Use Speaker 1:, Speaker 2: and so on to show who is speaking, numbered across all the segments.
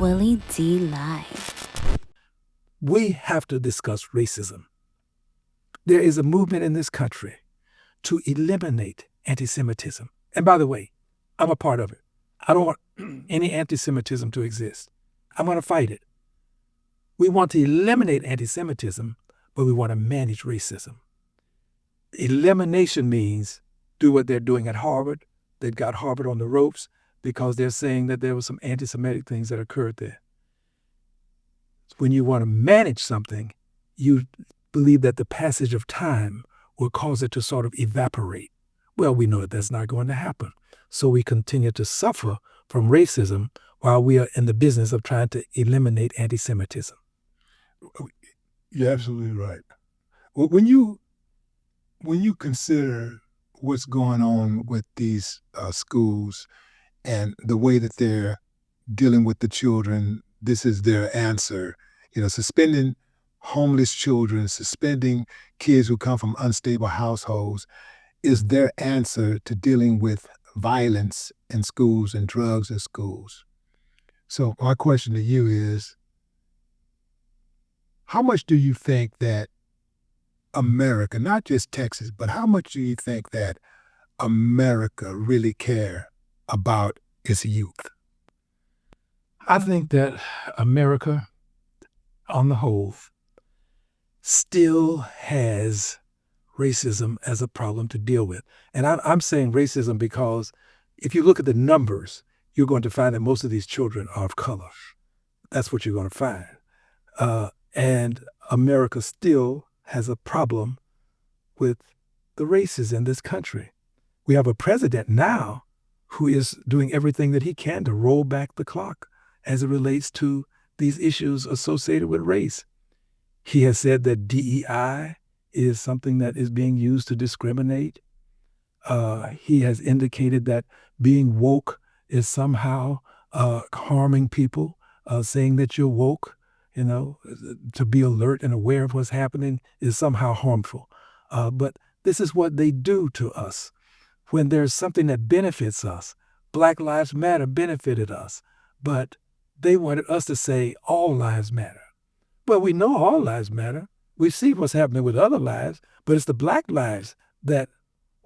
Speaker 1: Willie D. Live.
Speaker 2: We have to discuss racism. There is a movement in this country to eliminate anti-Semitism. And by the way, I'm a part of it. I don't want any anti-Semitism to exist. I'm going to fight it. We want to eliminate anti-Semitism, but we want to manage racism. Elimination means do what they're doing at Harvard. They've got Harvard on the ropes because they're saying that there were some anti-Semitic things that occurred there. When you want to manage something, you believe that the passage of time will cause it to sort of evaporate. Well, we know that that's not going to happen. So we continue to suffer from racism while we are in the business of trying to eliminate anti-Semitism.
Speaker 3: You're absolutely right. When you consider what's going on with these schools and the way that they're dealing with the children, this is their answer. Suspending homeless children, suspending kids who come from unstable households is their answer to dealing with violence in schools and drugs in schools. So my question to you is, how much do you think that America, not just Texas, but how much do you think that America really care about its youth?
Speaker 2: I think that America, on the whole, still has racism as a problem to deal with. And I'm saying racism because if you look at the numbers, you're going to find that most of these children are of color. That's what you're going to find. And America still has a problem with the races in this country. We have a president now who is doing everything that he can to roll back the clock as it relates to these issues associated with race. He has said that DEI is something that is being used to discriminate. He has indicated that being woke is somehow harming people, saying that you're woke, to be alert and aware of what's happening is somehow harmful. But this is what they do to us. When there's something that benefits us, Black Lives Matter benefited us, but they wanted us to say all lives matter. Well, we know all lives matter. We see what's happening with other lives, but it's the Black lives that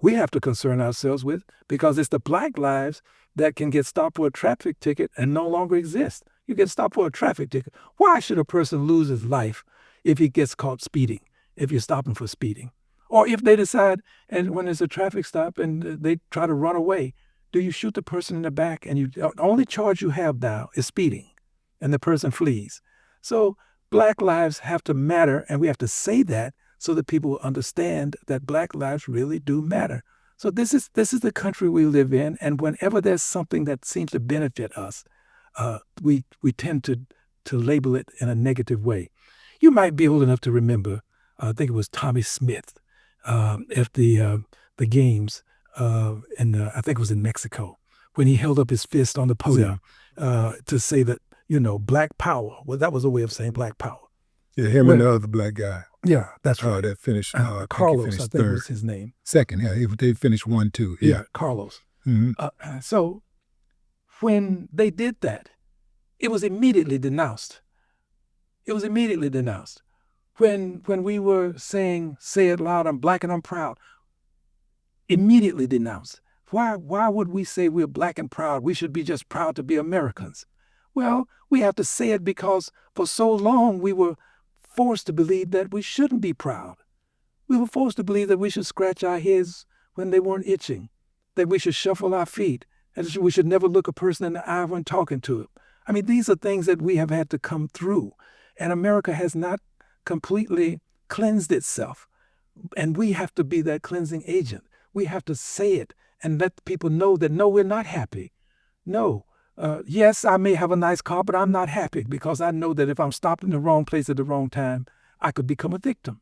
Speaker 2: we have to concern ourselves with because it's the Black lives that can get stopped for a traffic ticket and no longer exist. You get stopped for a traffic ticket. Why should a person lose his life if he gets caught speeding, if you're stopping for speeding? Or if they decide, and when there's a traffic stop and they try to run away, do you shoot the person in the back and the only charge you have now is speeding and the person flees? So Black lives have to matter, and we have to say that so that people will understand that Black lives really do matter. So this is the country we live in, and whenever there's something that seems to benefit us, we tend to label it in a negative way. You might be old enough to remember, I think it was Tommy Smith at the games, I think it was in Mexico, when he held up his fist on the podium to say that, Black power. Well, that was a way of saying Black power.
Speaker 3: Yeah, him and the other Black guy.
Speaker 2: Yeah, that's right.
Speaker 3: That finished,
Speaker 2: Carlos, I think was his name.
Speaker 3: Second, yeah, they finished 1-2.
Speaker 2: Yeah, Carlos.
Speaker 3: Mm-hmm.
Speaker 2: So when they did that, it was immediately denounced. It was immediately denounced. When we were saying, say it loud, I'm Black and I'm proud, immediately denounced. Why would we say we're Black and proud? We should be just proud to be Americans. Well, we have to say it because for so long we were forced to believe that we shouldn't be proud. We were forced to believe that we should scratch our heads when they weren't itching, that we should shuffle our feet, and we should never look a person in the eye when talking to them. I mean, these are things that we have had to come through, and America has not completely cleansed itself, and we have to be that cleansing agent. We have to say it and let people know that, no, we're not happy. No. Yes, I may have a nice car, but I'm not happy because I know that if I'm stopped in the wrong place at the wrong time, I could become a victim.